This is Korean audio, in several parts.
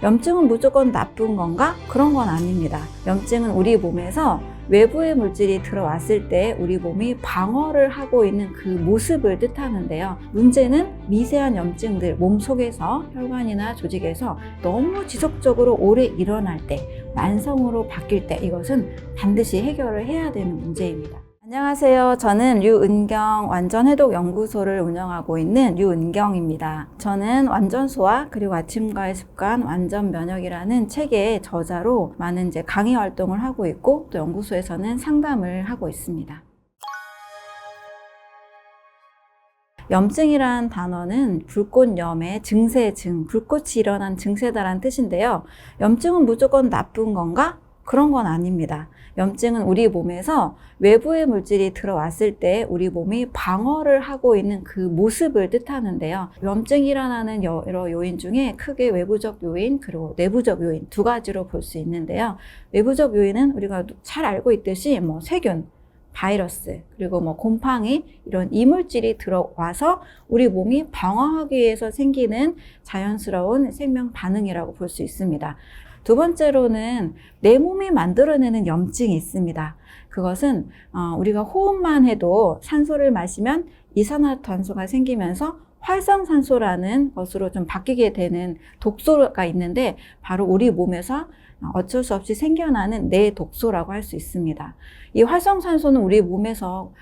염증은 무조건 나쁜 건가? 그런 건 아닙니다. 염증은 우리 몸에서 외부의 물질이 들어왔을 때 우리 몸이 방어를 하고 있는 그 모습을 뜻하는데요. 문제는 미세한 염증들 몸속에서 혈관이나 조직에서 너무 지속적으로 오래 일어날 때, 만성으로 바뀔 때 이것은 반드시 해결을 해야 되는 문제입니다. 안녕하세요. 저는 류은경 완전해독연구소를 운영하고 있는 류은경입니다. 저는 완전소화 그리고 아침과의 습관 완전면역이라는 책의 저자로 많은 강의 활동을 하고 있고 또 연구소에서는 상담을 하고 있습니다. 염증이란 단어는 불꽃염의 증세증, 불꽃이 일어난 증세다라는 뜻인데요. 염증은 무조건 나쁜 건가? 그런 건 아닙니다. 염증은 우리 몸에서 외부의 물질이 들어왔을 때 우리 몸이 방어를 하고 있는 그 모습을 뜻하는데요. 염증이 일어나는 여러 요인 중에 크게 외부적 요인 그리고 내부적 요인 두 가지로 볼 수 있는데요. 외부적 요인은 우리가 잘 알고 있듯이 세균, 바이러스, 그리고 곰팡이 이런 이물질이 들어와서 우리 몸이 방어하기 위해서 생기는 자연스러운 생명 반응이라고 볼 수 있습니다. 두 번째로는 내 몸이 만들어내는 염증이 있습니다. 그것은 우리가 호흡만 해도 산소를 마시면 이산화탄소가 생기면서 활성산소라는 것으로 좀 바뀌게 되는 독소가 있는데 바로 우리 몸에서 어쩔 수 없이 생겨나는 내 독소라고 할 수 있습니다. 이 활성산소는 우리 몸에서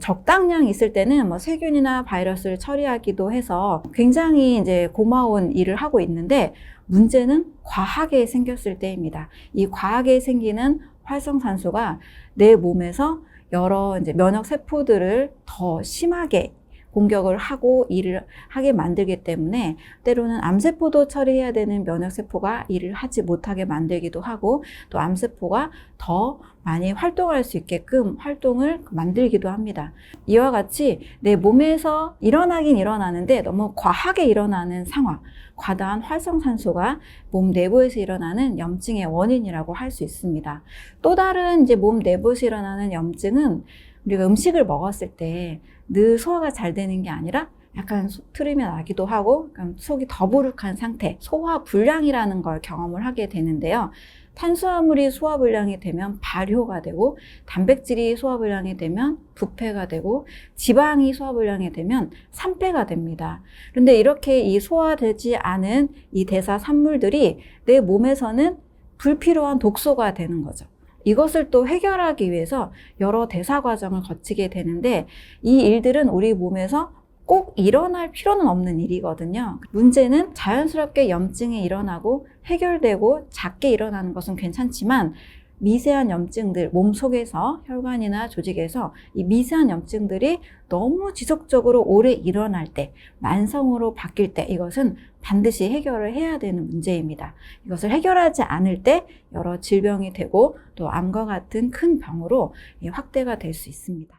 적당량 있을 때는 세균이나 바이러스를 처리하기도 해서 굉장히 고마운 일을 하고 있는데 문제는 과하게 생겼을 때입니다. 이 과하게 생기는 활성산소가 내 몸에서 여러 면역 세포들을 더 심하게 공격을 하고 일을 하게 만들기 때문에 때로는 암세포도 처리해야 되는 면역세포가 일을 하지 못하게 만들기도 하고 또 암세포가 더 많이 활동할 수 있게끔 활동을 만들기도 합니다. 이와 같이 내 몸에서 일어나긴 일어나는데 너무 과하게 일어나는 상황, 과다한 활성산소가 몸 내부에서 일어나는 염증의 원인이라고 할 수 있습니다. 또 다른 몸 내부에서 일어나는 염증은 우리가 음식을 먹었을 때 늘 소화가 잘 되는 게 아니라 약간 트림이 나기도 하고 속이 더부룩한 상태, 소화불량이라는 걸 경험을 하게 되는데요. 탄수화물이 소화불량이 되면 발효가 되고 단백질이 소화불량이 되면 부패가 되고 지방이 소화불량이 되면 산패가 됩니다. 그런데 이렇게 이 소화되지 않은 이 대사 산물들이 내 몸에서는 불필요한 독소가 되는 거죠. 이것을 또 해결하기 위해서 여러 대사 과정을 거치게 되는데 이 일들은 우리 몸에서 꼭 일어날 필요는 없는 일이거든요. 문제는 자연스럽게 염증이 일어나고 해결되고 작게 일어나는 것은 괜찮지만 미세한 염증들, 몸속에서 혈관이나 조직에서 이 미세한 염증들이 너무 지속적으로 오래 일어날 때, 만성으로 바뀔 때 이것은 반드시 해결을 해야 되는 문제입니다. 이것을 해결하지 않을 때 여러 질병이 되고 또 암과 같은 큰 병으로 확대가 될 수 있습니다.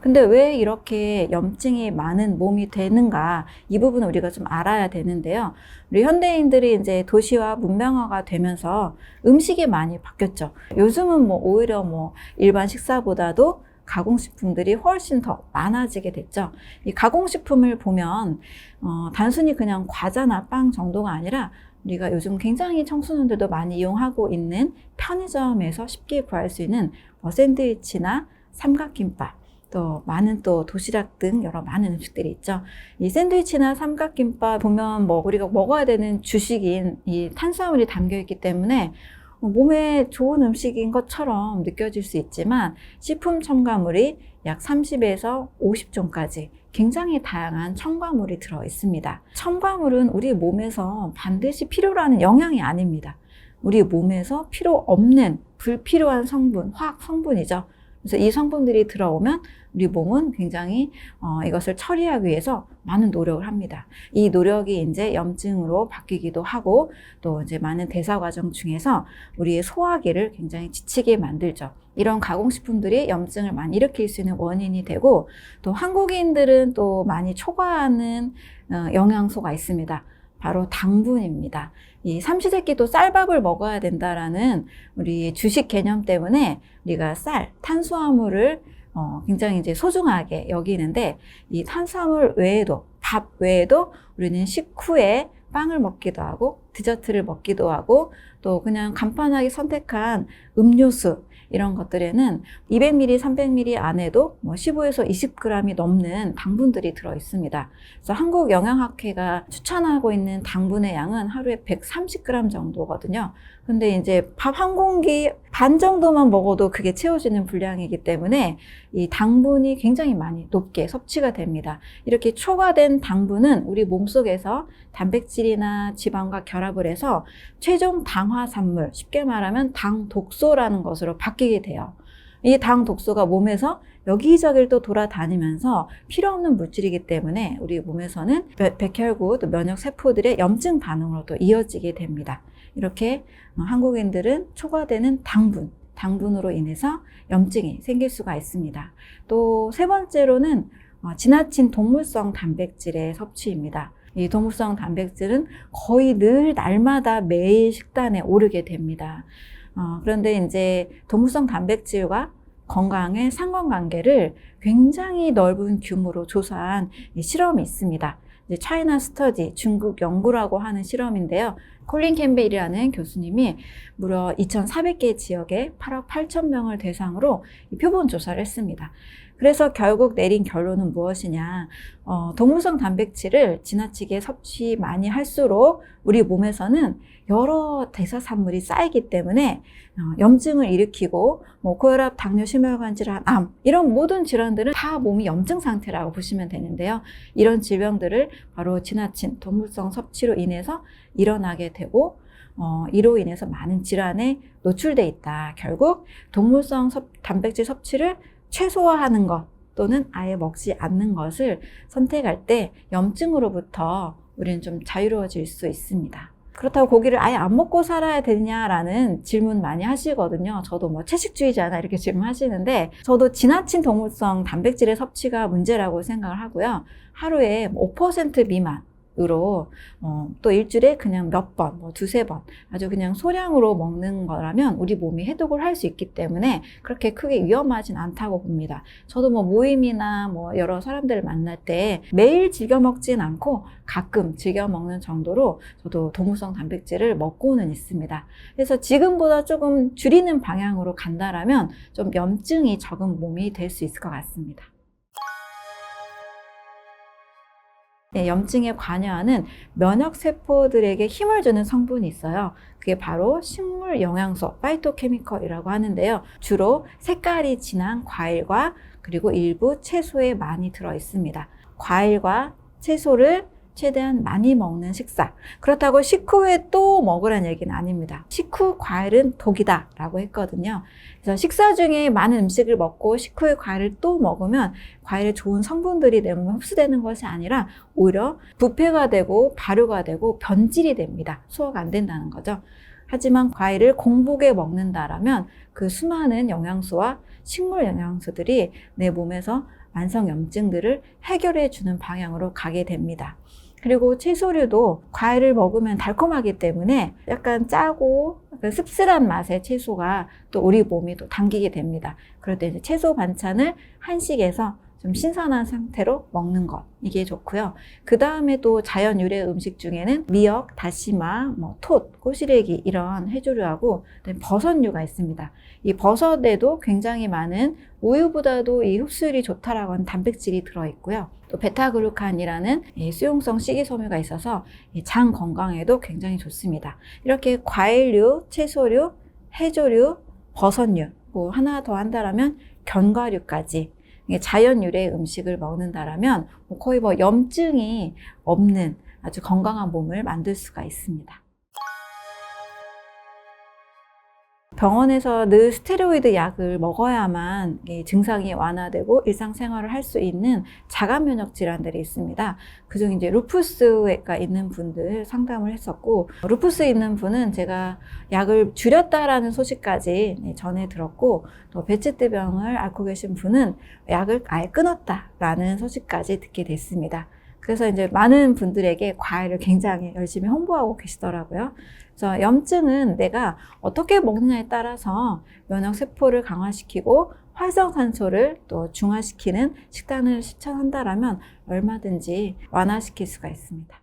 근데 왜 이렇게 염증이 많은 몸이 되는가? 이 부분을 우리가 좀 알아야 되는데요. 우리 현대인들이 도시화, 문명화가 되면서 음식이 많이 바뀌었죠. 요즘은 오히려 일반 식사보다도 가공식품들이 훨씬 더 많아지게 됐죠. 이 가공식품을 보면 단순히 그냥 과자나 빵 정도가 아니라 우리가 요즘 굉장히 청소년들도 많이 이용하고 있는 편의점에서 쉽게 구할 수 있는 샌드위치나 삼각김밥, 또 많은 또 도시락 등 여러 많은 음식들이 있죠. 이 샌드위치나 삼각김밥 보면 우리가 먹어야 되는 주식인 이 탄수화물이 담겨 있기 때문에 몸에 좋은 음식인 것처럼 느껴질 수 있지만 식품 첨가물이 약 30에서 50종까지 굉장히 다양한 첨가물이 들어 있습니다. 첨가물은 우리 몸에서 반드시 필요로 하는 영양이 아닙니다. 우리 몸에서 필요 없는 불필요한 성분, 화학 성분이죠. 그래서 이 성분들이 들어오면 우리 몸은 굉장히 이것을 처리하기 위해서 많은 노력을 합니다. 이 노력이 염증으로 바뀌기도 하고 또 많은 대사 과정 중에서 우리의 소화기를 굉장히 지치게 만들죠. 이런 가공식품들이 염증을 많이 일으킬 수 있는 원인이 되고 또 한국인들은 또 많이 초과하는 영양소가 있습니다. 바로 당분입니다. 이 삼시세끼도 쌀밥을 먹어야 된다라는 우리 주식 개념 때문에 우리가 쌀, 탄수화물을 굉장히 소중하게 여기는데 이 탄수화물 외에도 밥 외에도 우리는 식후에 빵을 먹기도 하고 디저트를 먹기도 하고 또 그냥 간편하게 선택한 음료수 이런 것들에는 200ml, 300ml 안에도 15에서 20g이 넘는 당분들이 들어 있습니다. 그래서 한국영양학회가 추천하고 있는 당분의 양은 하루에 130g 정도거든요. 근데 이제 밥 한 공기 반 정도만 먹어도 그게 채워지는 분량이기 때문에 이 당분이 굉장히 많이 높게 섭취가 됩니다. 이렇게 초과된 당분은 우리 몸속에서 단백질이나 지방과 결합을 해서 최종 당화산물, 쉽게 말하면 당 독소라는 것으로 바뀌게 돼요. 이 당 독소가 몸에서 여기저기를 또 돌아다니면서 필요 없는 물질이기 때문에 우리 몸에서는 백혈구, 또 면역 세포들의 염증 반응으로 또 이어지게 됩니다. 이렇게 한국인들은 초과되는 당분으로 인해서 염증이 생길 수가 있습니다. 또 세 번째로는 지나친 동물성 단백질의 섭취입니다. 이 동물성 단백질은 거의 늘 날마다 매일 식단에 오르게 됩니다. 그런데 이제 동물성 단백질과 건강의 상관관계를 굉장히 넓은 규모로 조사한 실험이 있습니다. 이제 차이나 스터디, 중국 연구라고 하는 실험인데요. 콜린 캠벨이라는 교수님이 무려 2,400개 지역에 8억 8천 명을 대상으로 표본 조사를 했습니다. 그래서 결국 내린 결론은 무엇이냐. 동물성 단백질을 지나치게 섭취 많이 할수록 우리 몸에서는 여러 대사산물이 쌓이기 때문에 염증을 일으키고 고혈압, 당뇨, 심혈관 질환, 암 이런 모든 질환들은 다 몸이 염증 상태라고 보시면 되는데요. 이런 질병들을 바로 지나친 동물성 섭취로 인해서 일어나게 되고 이로 인해서 많은 질환에 노출돼 있다. 결국 동물성 단백질 섭취를 최소화하는 것 또는 아예 먹지 않는 것을 선택할 때 염증으로부터 우리는 좀 자유로워질 수 있습니다. 그렇다고 고기를 아예 안 먹고 살아야 되냐라는 질문 많이 하시거든요. 저도 채식주의자나 이렇게 질문하시는데 저도 지나친 동물성 단백질의 섭취가 문제라고 생각을 하고요. 하루에 5% 미만으로 또 일주일에 그냥 몇 번, 두세 번 아주 그냥 소량으로 먹는 거라면 우리 몸이 해독을 할 수 있기 때문에 그렇게 크게 위험하진 않다고 봅니다. 저도 모임이나 여러 사람들을 만날 때 매일 즐겨 먹진 않고 가끔 즐겨 먹는 정도로 저도 동물성 단백질을 먹고는 있습니다. 그래서 지금보다 조금 줄이는 방향으로 간다라면 좀 염증이 적은 몸이 될 수 있을 것 같습니다. 네, 염증에 관여하는 면역세포들에게 힘을 주는 성분이 있어요. 그게 바로 식물 영양소, 파이토케미컬이라고 하는데요. 주로 색깔이 진한 과일과 그리고 일부 채소에 많이 들어 있습니다. 과일과 채소를 최대한 많이 먹는 식사. 그렇다고 식후에 또 먹으라는 얘기는 아닙니다. 식후 과일은 독이다 라고 했거든요. 그래서 식사 중에 많은 음식을 먹고 식후에 과일을 또 먹으면 과일의 좋은 성분들이 내 몸에 흡수되는 것이 아니라 오히려 부패가 되고 발효가 되고 변질이 됩니다. 소화가 안 된다는 거죠. 하지만 과일을 공복에 먹는다라면 그 수많은 영양소와 식물 영양소들이 내 몸에서 만성 염증들을 해결해 주는 방향으로 가게 됩니다. 그리고 채소류도 과일을 먹으면 달콤하기 때문에 약간 짜고 약간 씁쓸한 맛의 채소가 또 우리 몸이 또 당기게 됩니다. 그럴 때 이제 채소 반찬을 한식에서 좀 신선한 상태로 먹는 것, 이게 좋고요. 그 다음에 또 자연 유래 음식 중에는 미역, 다시마, 톳, 꼬시래기 이런 해조류하고 버섯류가 있습니다. 이 버섯에도 굉장히 많은 우유보다도 이 흡수율이 좋다라고 하는 단백질이 들어있고요. 또 베타글루칸이라는 수용성 식이섬유가 있어서 장 건강에도 굉장히 좋습니다. 이렇게 과일류, 채소류, 해조류, 버섯류, 하나 더 한다라면 견과류까지 자연 유래 음식을 먹는다라면 거의 염증이 없는 아주 건강한 몸을 만들 수가 있습니다. 병원에서 늘 스테로이드 약을 먹어야만 증상이 완화되고 일상생활을 할 수 있는 자가면역 질환들이 있습니다. 그중 이제 루푸스가 있는 분들 상담을 했었고, 루푸스 있는 분은 제가 약을 줄였다라는 소식까지 전해 들었고, 또 베체트병을 앓고 계신 분은 약을 아예 끊었다라는 소식까지 듣게 됐습니다. 그래서 이제 많은 분들에게 과일을 굉장히 열심히 홍보하고 계시더라고요. 그래서 염증은 내가 어떻게 먹느냐에 따라서 면역세포를 강화시키고 활성산소를 또 중화시키는 식단을 실천한다라면 얼마든지 완화시킬 수가 있습니다.